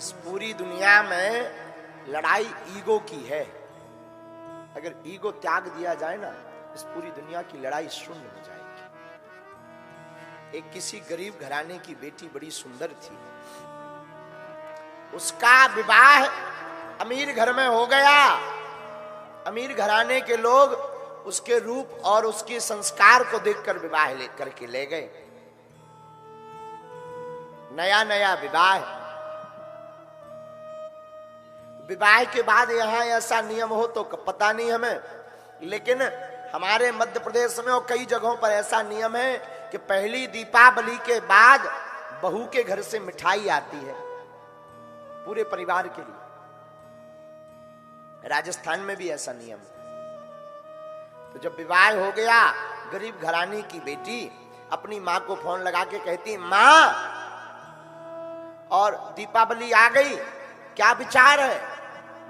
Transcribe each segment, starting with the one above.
इस पूरी दुनिया में लड़ाई ईगो की है। अगर ईगो त्याग दिया जाए ना, इस पूरी दुनिया की लड़ाई शून्य हो जाएगी। एक किसी गरीब घराने की बेटी बड़ी सुंदर थी, उसका विवाह अमीर घर में हो गया। अमीर घराने के लोग उसके रूप और उसके संस्कार को देखकर विवाह करके ले गए। नया नया विवाह के बाद यहां ऐसा नियम हो तो पता नहीं हमें, लेकिन हमारे मध्य प्रदेश में और कई जगहों पर ऐसा नियम है कि पहली दीपावली के बाद बहू के घर से मिठाई आती है पूरे परिवार के लिए। राजस्थान में भी ऐसा नियम है। तो जब विवाह हो गया, गरीब घराने की बेटी अपनी मां को फोन लगा के कहती, मां और दीपावली आ गई, क्या विचार है?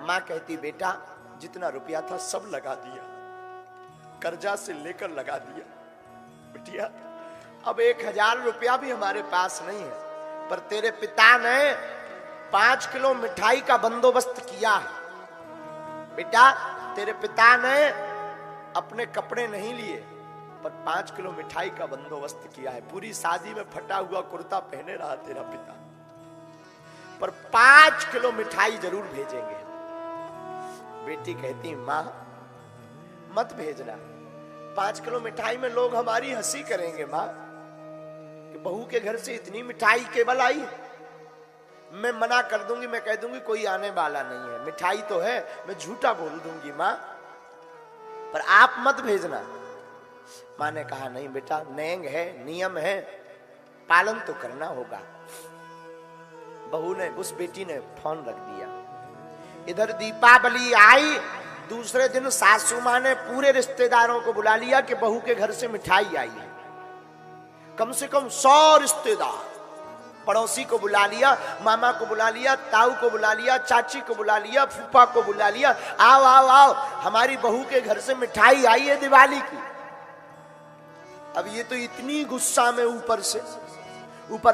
मां कहती, बेटा जितना रुपया था सब लगा दिया, कर्जा से लेकर लगा दिया। बिटिया अब 1000 रुपया भी हमारे पास नहीं है, पर तेरे पिता ने 5 किलो मिठाई का बंदोबस्त किया है। बेटा तेरे पिता ने अपने कपड़े नहीं लिए, पर 5 किलो मिठाई का बंदोबस्त किया है। पूरी शादी में फटा हुआ कुर्ता पहने रहा तेरा पिता, पर 5 किलो मिठाई जरूर भेजेंगे। बेटी कहती, मां मत भेजना, 5 किलो मिठाई में लोग हमारी हंसी करेंगे मां, कि बहू के घर से इतनी मिठाई केवल आई। मैं मना कर दूंगी, मैं कह दूंगी कोई आने वाला नहीं है, मिठाई तो है, मैं झूठा बोल दूंगी मां, पर आप मत भेजना। मां ने कहा, नहीं बेटा, नेंग है, नियम है, पालन तो करना होगा। बहू ने, उस बेटी ने फोन रख दिया। इधर दीपावली आई, दूसरे दिन सासू मां ने पूरे रिश्तेदारों को बुला लिया कि बहू के घर से मिठाई आई है। कम से कम 100 रिश्तेदार, पड़ोसी को बुला लिया, मामा को बुला लिया, ताऊ को बुला लिया, चाची को बुला लिया, फूफा को बुला लिया, आओ आओ आओ, हमारी बहू के घर से मिठाई आई है दिवाली की। अब ये तो इतनी गुस्सा में ऊपर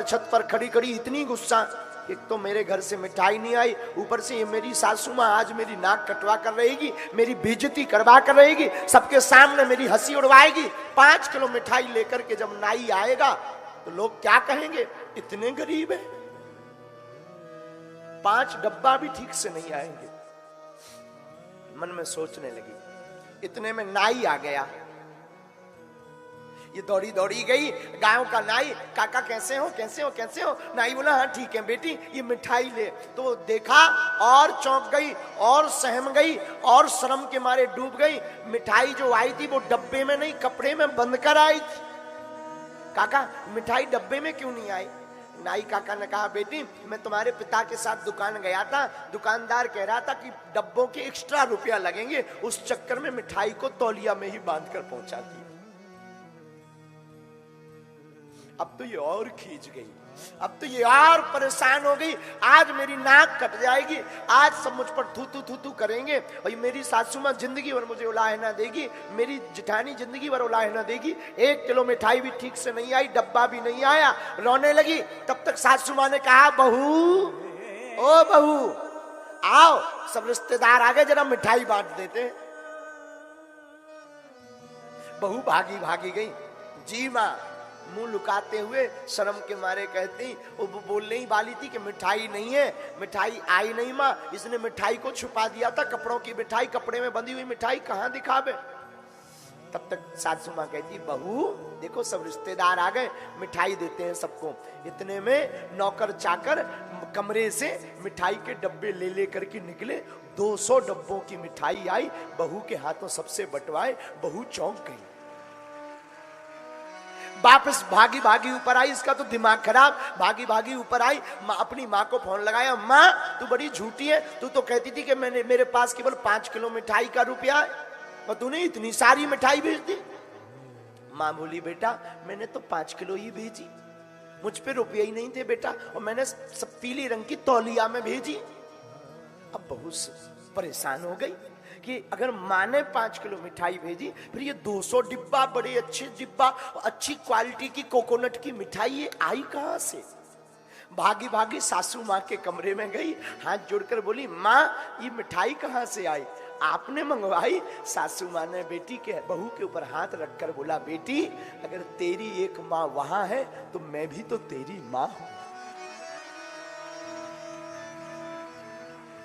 छत पर खड़ी खड़ी इतनी गुस्सा, एक तो मेरे घर से मिठाई नहीं आई, ऊपर से ये मेरी सासू माँ आज मेरी नाक कटवा कर रहेगी, मेरी बेइज्जती करवा कर रहेगी, सबके सामने मेरी हंसी उड़वाएगी। 5 किलो मिठाई लेकर के जब नाई आएगा तो लोग क्या कहेंगे, इतने गरीब है, 5 डब्बा भी ठीक से नहीं आएंगे। मन में सोचने लगी। इतने में नाई आ गया। ये दौड़ी दौड़ी गई, गांव का नाई, काका कैसे हो कैसे हो कैसे हो? नाई बोला, हाँ ठीक है बेटी, ये मिठाई ले। तो देखा और चौंक गई और सहम गई और शर्म के मारे डूब गई। मिठाई जो आई थी वो डब्बे में नहीं, कपड़े में बंद कर आई थी। काका मिठाई डब्बे में क्यों नहीं आई? नाई काका ने कहा, बेटी मैं तुम्हारे पिता के साथ दुकान गया था, दुकानदार कह रहा था कि डब्बों के एक्स्ट्रा रुपया लगेंगे, उस चक्कर में मिठाई को तौलिया में ही बांध कर पहुंचा दी। अब तो ये और खींच गई, अब तो ये और परेशान हो गई। आज मेरी नाक कट जाएगी, आज सब मुझ पर थू थू थू थू करेंगे, और मेरी सासू मां जिंदगी भर मुझे उलाहे ना देगी, मेरी जेठानी जिंदगी भर उलाहे ना देगी। 1 किलो मिठाई भी ठीक से नहीं आई, डब्बा भी नहीं आया, रोने लगी। तब तक सासू मां ने कहा, बहू ओ बहू आओ, सब रिश्तेदार आ गए, जरा मिठाई बांट देते। बहू भागी भागी गई। जी मां, मुंह लुकाते हुए शर्म के मारे कहती, वो बोलने ही वाली थी कि मिठाई नहीं है, मिठाई आई नहीं माँ, इसने मिठाई को छुपा दिया था, कपड़ों की मिठाई, कपड़े में बंधी हुई मिठाई कहाँ दिखावे। तब तक सासू माँ कहती, बहू देखो सब रिश्तेदार आ गए, मिठाई देते हैं सबको। इतने में नौकर चाकर कमरे से मिठाई के डब्बे ले लेकर के निकले। 200 डब्बों की मिठाई आई, बहू के हाथों सबसे बंटवाए। बहू चौंक गई, वापस भागी भागी ऊपर आई, इसका तो दिमाग खराब। भागी भागी ऊपर आई, अपनी माँ को फोन लगाया, माँ तू बड़ी झूठी है, तू तो कहती थी कि मेरे पास केवल 5 किलो मिठाई का रुपया है, और तूने इतनी सारी मिठाई भेज दी। माँ बोली, बेटा मैंने तो 5 किलो ही भेजी, मुझ पे रुपये ही नहीं थे बेटा, और मैंने सब पीले रंग की तौलिया में भेजी। अब बहुत परेशान हो गई कि अगर माँ ने 5 किलो मिठाई भेजी, फिर ये 200 डिब्बा, बड़े अच्छे डिब्बा, अच्छी क्वालिटी की कोकोनट की मिठाई, ये आई कहां से? भागी भागी सासू माँ के कमरे में गई, हाथ जोड़कर बोली, माँ ये मिठाई कहाँ से आई? आपने मंगवाई? सासू माँ ने बेटी के बहू के ऊपर हाथ रखकर बोला, बेटी अगर तेरी एक माँ वहां है तो मैं भी तो तेरी माँ हूं।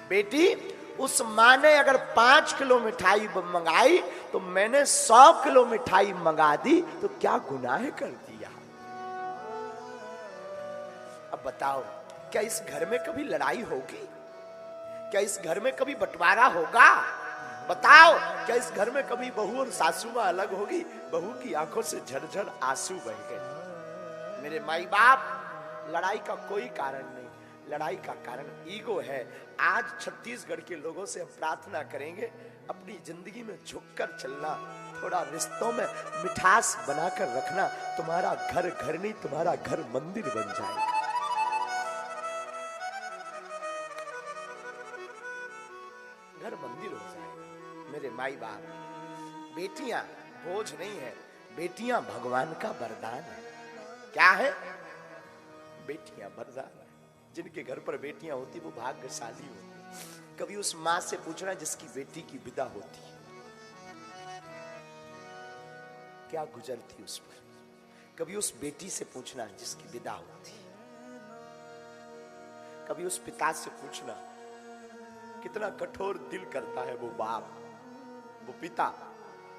बेटी उस माँ ने अगर 5 किलो मिठाई मंगाई तो मैंने 100 किलो मिठाई मंगा दी, तो क्या गुनाह कर दिया? अब बताओ, क्या इस घर में कभी लड़ाई होगी? क्या इस घर में कभी बंटवारा होगा? बताओ, क्या इस घर में कभी बहू और सासू मां अलग होगी? बहू की आंखों से झरझर आंसू बह गए। मेरे माई बाप, लड़ाई का कोई कारण नहीं, लड़ाई का कारण ईगो है। आज छत्तीसगढ़ के लोगों से हम प्रार्थना करेंगे, अपनी जिंदगी में झुककर चलना, थोड़ा रिश्तों में मिठास बनाकर रखना, तुम्हारा घर घर नहीं, तुम्हारा घर मंदिर बन जाएगा। घर मंदिर हो जाएगा। मेरे माई बाप, बेटियां बोझ नहीं है, बेटियां भगवान का वरदान है। क्या है? बेटियां वरदान है। जिनके घर पर बेटियां होती वो भाग्यशाली होती। कभी उस माँ से पूछना जिसकी बेटी की विदा होती, क्या गुजरती उस पर। कभी उस बेटी से पूछना जिसकी विदा होती। कभी उस पिता से पूछना, कितना कठोर दिल करता है वो बाप, वो पिता,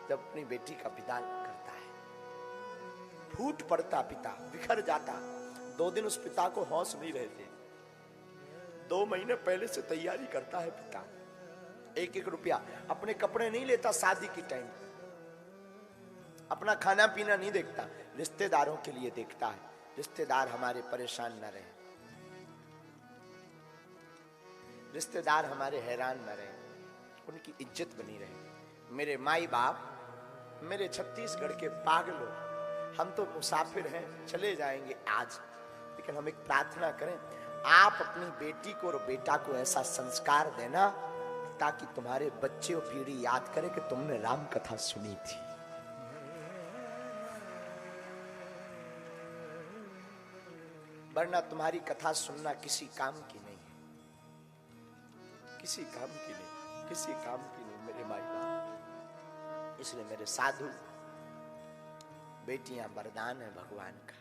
जब अपनी बेटी का विदा करता है। फूट पड़ता पिता, बिखर जाता। 2 दिन उस पिता को होश नहीं रहते। 2 महीने पहले से तैयारी करता है पिता। 1-1 रुपया अपने कपड़े नहीं लेता शादी की टाइम, अपना खाना पीना नहीं देखता, रिश्तेदारों के लिए देखता है। रिश्तेदार हमारे परेशान न रहे, रिश्तेदार हमारे हैरान न रहे, उनकी इज्जत बनी रहे। मेरे माई बाप, मेरे छत्तीसगढ़ के पागलों, हम तो मुसाफिर हैं, चले जाएंगे आज, लेकिन हम एक प्रार्थना करें, आप अपनी बेटी को और बेटा को ऐसा संस्कार देना ताकि तुम्हारे बच्चे और पीढ़ी याद करे कि तुमने राम कथा सुनी थी। वरना तुम्हारी कथा सुनना किसी काम की नहीं है, किसी काम की नहीं, किसी काम की नहीं मेरे माई बाप। इसलिए मेरे साधु, बेटियां वरदान है भगवान का।